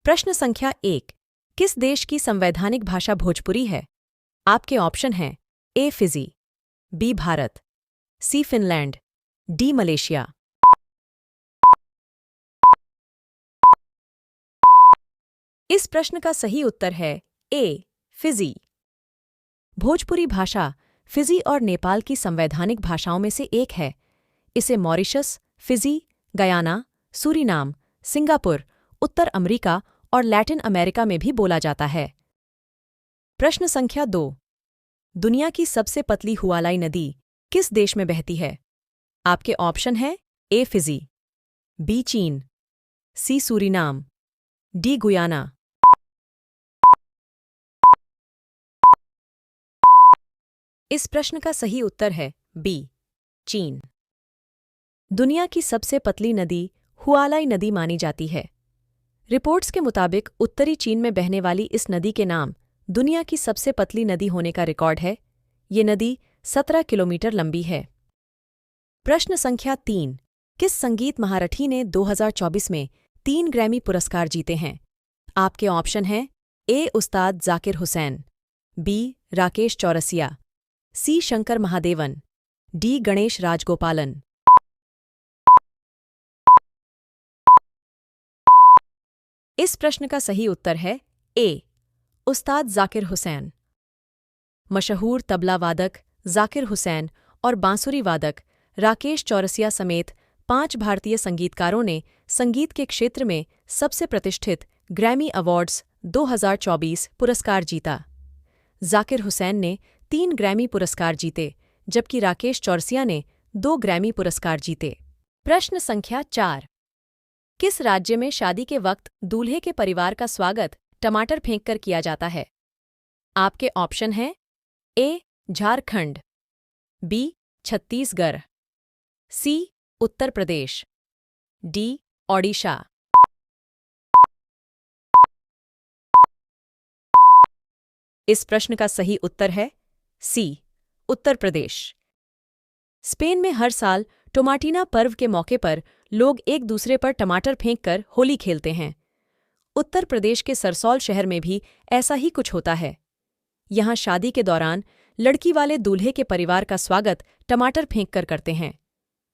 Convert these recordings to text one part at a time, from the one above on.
प्रश्न संख्या 1। किस देश की संवैधानिक भाषा भोजपुरी है? आपके ऑप्शन हैं ए फिजी, बी भारत, सी फिनलैंड, डी मलेशिया। इस प्रश्न का सही उत्तर है ए फिजी। भोजपुरी भाषा फिजी और नेपाल की संवैधानिक भाषाओं में से एक है। इसे Mauritius, Fiji, Guyana, Suriname, Singapore, उत्तर अमेरिका और लैटिन अमेरिका में भी बोला जाता है। प्रश्न संख्या 2। दुनिया की सबसे पतली हुआलाई नदी किस देश में बहती है? आपके ऑप्शन हैं ए फिजी, बी चीन, सी सूरीनाम, डी गुयाना। इस प्रश्न का सही उत्तर है बी चीन। दुनिया की सबसे पतली नदी हुआलाई नदी मानी जाती है। रिपोर्ट्स के मुताबिक उत्तरी चीन में बहने वाली इस नदी के नाम दुनिया की सबसे पतली नदी होने का रिकॉर्ड है। ये नदी 17 किलोमीटर लंबी है। प्रश्न संख्या 3। किस संगीत महारथी ने 2024 में 3 ग्रैमी पुरस्कार जीते हैं? आपके ऑप्शन हैं ए उस्ताद जाकिर हुसैन, बी राकेश चौरसिया, सी शंकर महादेवन, डी गणेश राजगोपालन। इस प्रश्न का सही उत्तर है ए उस्ताद जाकिर हुसैन। मशहूर तबला वादक जाकिर हुसैन और बांसुरी वादक राकेश चौरसिया समेत 5 भारतीय संगीतकारों ने संगीत के क्षेत्र में सबसे प्रतिष्ठित ग्रैमी अवार्ड्स 2024 पुरस्कार जीता। जाकिर हुसैन ने 3 ग्रैमी पुरस्कार जीते, जबकि राकेश चौरसिया ने 2 ग्रैमी पुरस्कार जीते। प्रश्न संख्या 4। किस राज्य में शादी के वक्त दूल्हे के परिवार का स्वागत टमाटर फेंककर किया जाता है? आपके ऑप्शन हैं ए झारखंड, बी छत्तीसगढ़, सी उत्तर प्रदेश, डी ओडिशा। इस प्रश्न का सही उत्तर है सी उत्तर प्रदेश। स्पेन में हर साल टोमाटीना पर्व के मौके पर लोग एक दूसरे पर टमाटर फेंककर होली खेलते हैं। उत्तर प्रदेश के सरसौल शहर में भी ऐसा ही कुछ होता है। यहाँ शादी के दौरान लड़की वाले दूल्हे के परिवार का स्वागत टमाटर फेंककर करते हैं।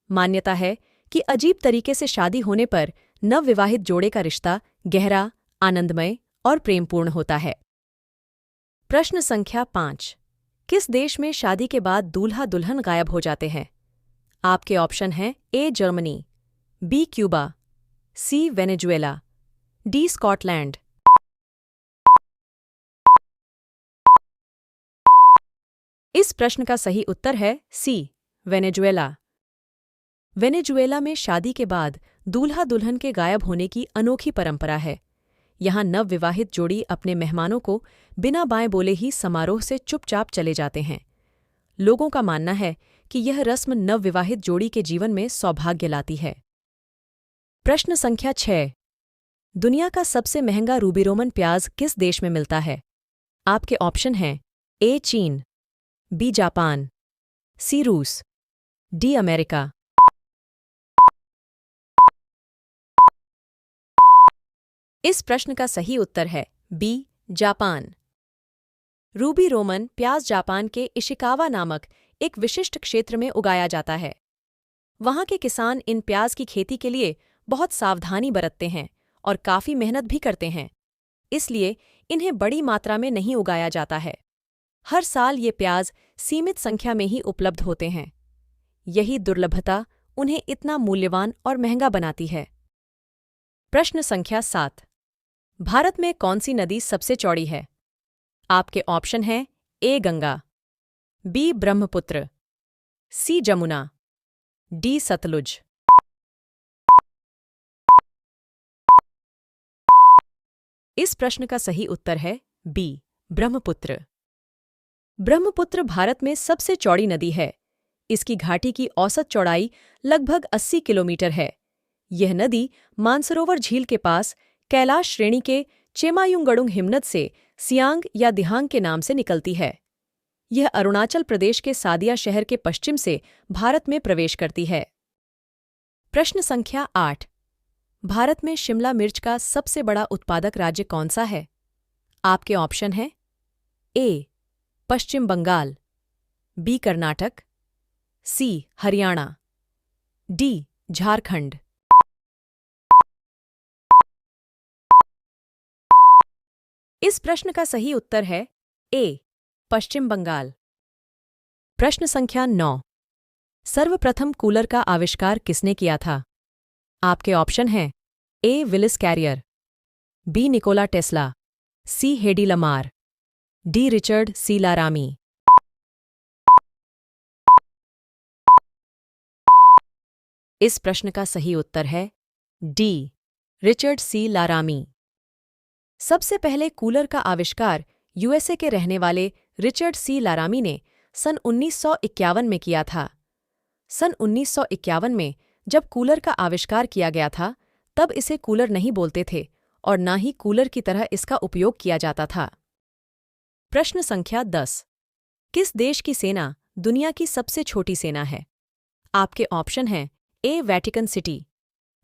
मान्यता है कि अजीब तरीके से शादी होने पर नवविवाहित जोड़े का रिश्ता गहरा, आनंदमय और प्रेमपूर्ण होता है। प्रश्न संख्या 5। किस देश में शादी के बाद दूल्हा दुल्हन गायब हो जाते हैं? आपके ऑप्शन हैं A Germany, B Cuba, C Venezuela, D Scotland. इस प्रश्न का सही उत्तर है सी वेनेजुएला। वेनेजुएला में शादी के बाद दूल्हा दुल्हन के गायब होने की अनोखी परंपरा है। यहाँ नवविवाहित जोड़ी अपने मेहमानों को बिना बाएं बोले ही समारोह से चुपचाप चले जाते हैं। लोगों का मानना है कि यह रस्म नवविवाहित जोड़ी के जीवन में सौभाग्य लाती है। प्रश्न संख्या 6। दुनिया का सबसे महंगा रूबी रोमन प्याज किस देश में मिलता है? आपके ऑप्शन हैं ए चीन, बी जापान, सी रूस, डी अमेरिका। इस प्रश्न का सही उत्तर है बी जापान। रूबी रोमन प्याज जापान के इशिकावा नामक एक विशिष्ट क्षेत्र में उगाया जाता है। वहाँ के किसान इन प्याज की खेती के लिए बहुत सावधानी बरतते हैं और काफ़ी मेहनत भी करते हैं, इसलिए इन्हें बड़ी मात्रा में नहीं उगाया जाता है। हर साल ये प्याज सीमित संख्या में ही उपलब्ध होते हैं। यही दुर्लभता उन्हें इतना मूल्यवान और महंगा बनाती है। प्रश्न संख्या 7। भारत में कौन सी नदी सबसे चौड़ी है? आपके ऑप्शन हैं ए गंगा, बी ब्रह्मपुत्र, सी जमुना, डी सतलुज। इस प्रश्न का सही उत्तर है बी ब्रह्मपुत्र। ब्रह्मपुत्र भारत में सबसे चौड़ी नदी है। इसकी घाटी की औसत चौड़ाई लगभग 80 किलोमीटर है। यह नदी मानसरोवर झील के पास कैलाश श्रेणी के चेमायुंगड़ुंग हिमनद से सियांग या दिहांग के नाम से निकलती है। यह अरुणाचल प्रदेश के सादिया शहर के पश्चिम से भारत में प्रवेश करती है। प्रश्न संख्या 8। भारत में शिमला मिर्च का सबसे बड़ा उत्पादक राज्य कौन सा है? आपके ऑप्शन हैं ए. पश्चिम बंगाल, बी. कर्नाटक, सी. हरियाणा, डी. झारखंड। इस प्रश्न का सही उत्तर है ए. पश्चिम बंगाल। प्रश्न संख्या 9। सर्वप्रथम कूलर का आविष्कार किसने किया था? आपके ऑप्शन हैं A. Willis Carrier, B. Nikola Tesla, C. Hedy Lamarr, D. Richard C. Laramie. इस प्रश्न का सही उत्तर है डी. Richard C. लारामी। सबसे पहले कूलर का आविष्कार यूएसए के रहने वाले रिचर्ड सी. लारामी ने सन 1951 में किया था। सन 1951 में जब कूलर का आविष्कार किया गया था, तब इसे कूलर नहीं बोलते थे और ना ही कूलर की तरह इसका उपयोग किया जाता था। प्रश्न संख्या 10। किस देश की सेना दुनिया की सबसे छोटी सेना है? आपके ऑप्शन हैं A. Vatican City,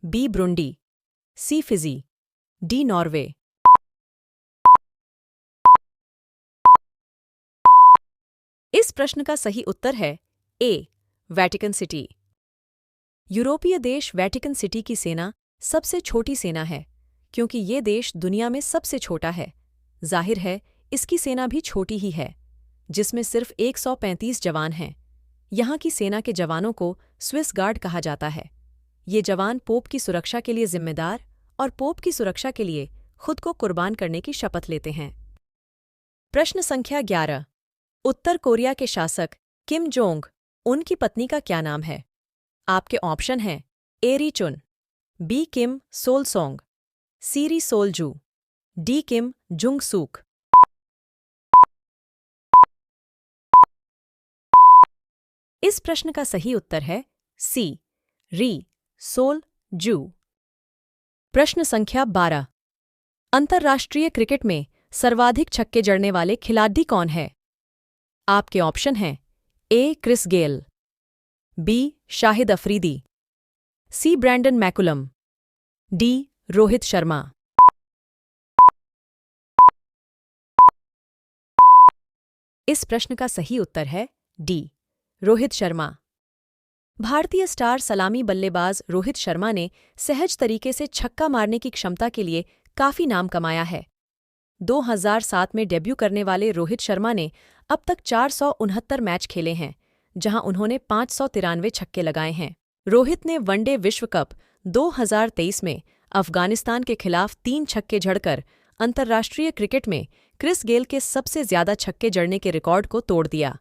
B. Burundi, C. Fiji, D. Norway. इस प्रश्न का सही उत्तर है ए. Vatican city. यूरोपीय देश वेटिकन सिटी की सेना सबसे छोटी सेना है, क्योंकि ये देश दुनिया में सबसे छोटा है। जाहिर है, इसकी सेना भी छोटी ही है, जिसमें सिर्फ 135 जवान हैं। यहाँ की सेना के जवानों को स्विस गार्ड कहा जाता है। ये जवान पोप की सुरक्षा के लिए जिम्मेदार और पोप की सुरक्षा के लिए खुद को कुर्बान करने की शपथ लेते हैं। प्रश्न संख्या 11। उत्तर कोरिया के शासक किम जोंग उनकी पत्नी का क्या नाम है? आपके ऑप्शन हैं ए. री चुन, बी. किम सोल सोंग, सी. री सोल जू, डी. किम जुंग सूक। इस प्रश्न का सही उत्तर है सी. री सोल जू। प्रश्न संख्या 12। अंतर्राष्ट्रीय क्रिकेट में सर्वाधिक छक्के जड़ने वाले खिलाड़ी कौन है? आपके ऑप्शन हैं A. Chris Gayle, B. Shahid Afridi, C. Brendon McCullum, D. Rohit Sharma. इस प्रश्न का सही उत्तर है डी. रोहित शर्मा। भारतीय स्टार सलामी बल्लेबाज रोहित शर्मा ने सहज तरीके से छक्का मारने की क्षमता के लिए काफी नाम कमाया है। 2007 में डेब्यू करने वाले रोहित शर्मा ने अब तक 469 मैच खेले हैं, जहां उन्होंने 593 छक्के लगाए हैं। रोहित ने वनडे विश्व कप 2023 में अफगानिस्तान के खिलाफ 3 छक्के जड़कर अंतर्राष्ट्रीय क्रिकेट में क्रिस गेल के सबसे ज्यादा छक्के जड़ने के रिकॉर्ड को तोड़ दिया।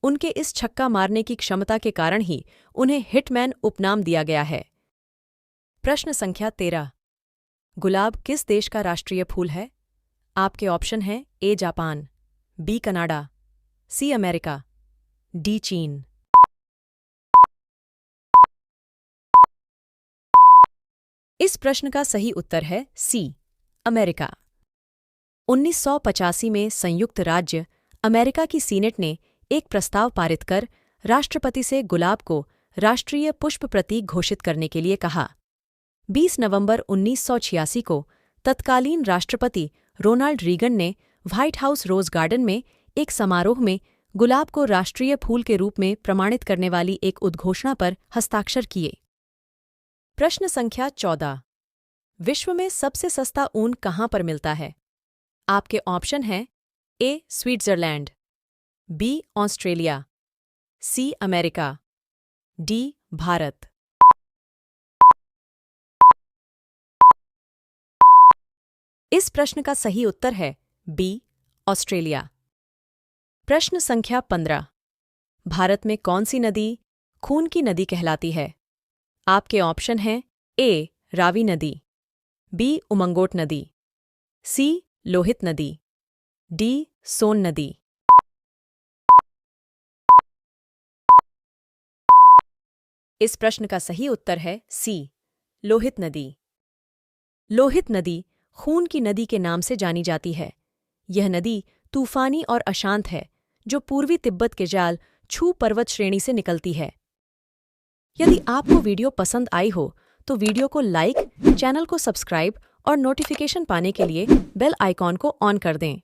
उनके इस छक्का मारने की क्षमता के कारण ही उन्हें हिटमैन उपनाम दिया गया है। प्रश्न संख्या 13। गुलाब किस देश का राष्ट्रीय फूल है? आपके ऑप्शन हैं A. Japan, B. Canada, C. America, D. चीन। इस प्रश्न का सही उत्तर है सी. अमेरिका। 1985 में संयुक्त राज्य अमेरिका की सीनेट ने एक प्रस्ताव पारित कर राष्ट्रपति से गुलाब को राष्ट्रीय पुष्प प्रतीक घोषित करने के लिए कहा। 20 नवंबर 1986 को तत्कालीन राष्ट्रपति रोनाल्ड रीगन ने व्हाइट हाउस रोज गार्डन में एक समारोह में गुलाब को राष्ट्रीय फूल के रूप में प्रमाणित करने वाली एक उद्घोषणा पर हस्ताक्षर किए। प्रश्न संख्या 14। विश्व में सबसे सस्ता ऊन कहाँ पर मिलता है? आपके ऑप्शन हैं A. Switzerland, B. Australia, C. America, D. Bharat. इस प्रश्न का सही उत्तर है बी. ऑस्ट्रेलिया। प्रश्न संख्या 15। भारत में कौन सी नदी खून की नदी कहलाती है? आपके ऑप्शन हैं ए. रावी नदी, बी. उमंगोट नदी, सी. लोहित नदी, डी. सोन नदी। इस प्रश्न का सही उत्तर है सी. लोहित नदी। लोहित नदी खून की नदी के नाम से जानी जाती है। यह नदी तूफानी और अशांत है, जो पूर्वी तिब्बत के जाल छू पर्वत श्रेणी से निकलती है। यदि आपको वीडियो पसंद आई हो तो वीडियो को लाइक, चैनल को सब्सक्राइब और नोटिफिकेशन पाने के लिए बेल आइकॉन को ऑन कर दें।